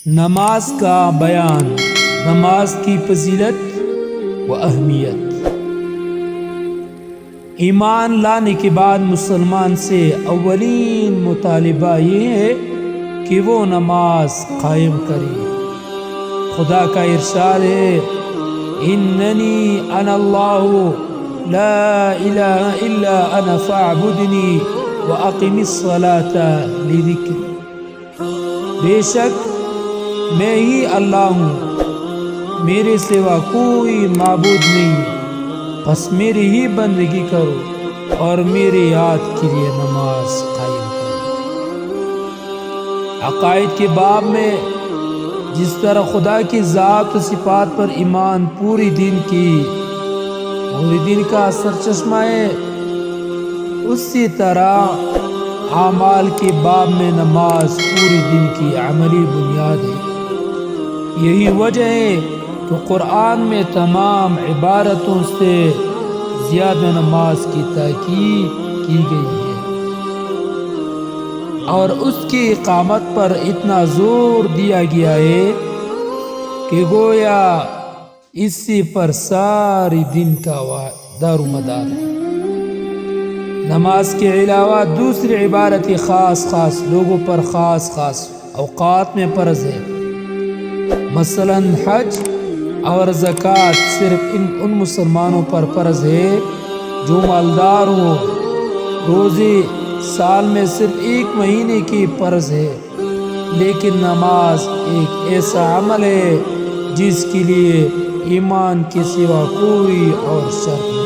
نماز کا بیان، نماز کی فضیلت و اہمیت۔ ایمان لانے کے بعد مسلمان سے اولین مطالبہ یہ ہے کہ وہ نماز قائم کرے۔ خدا کا ارشاد ہے، اننی انا اللہ لا الہ الا انا فاعبدنی واقم الصلاة لذکری۔ بے شک میں ہی اللہ ہوں، میرے سوا کوئی معبود نہیں، بس میری ہی بندگی کرو اور میرے یاد کے لیے نماز قائم کرو۔ عقائد کے باب میں جس طرح خدا کی ذات و صفات پر ایمان پوری دین کا سرچشمہ ہے، اسی طرح اعمال کے باب میں نماز پوری دین کی عملی بنیاد ہے۔ یہی وجہ ہے کہ قرآن میں تمام عبارتوں سے زیادہ نماز کی تاکید کی گئی ہے اور اس کی اقامت پر اتنا زور دیا گیا ہے کہ گویا اسی پر ساری دن کا دار و مدار ہے۔ نماز کے علاوہ دوسری عبادتیں خاص لوگوں پر خاص اوقات میں فرض ہے۔ مثلا حج اور زکوٰۃ صرف ان مسلمانوں پر فرض ہے جو مالدار ہوں۔ روزے سال میں صرف 1 مہینے کی فرض ہے، لیکن نماز ایک ایسا عمل ہے جس کے لیے ایمان کے سوا کوئی اور شرط نہیں۔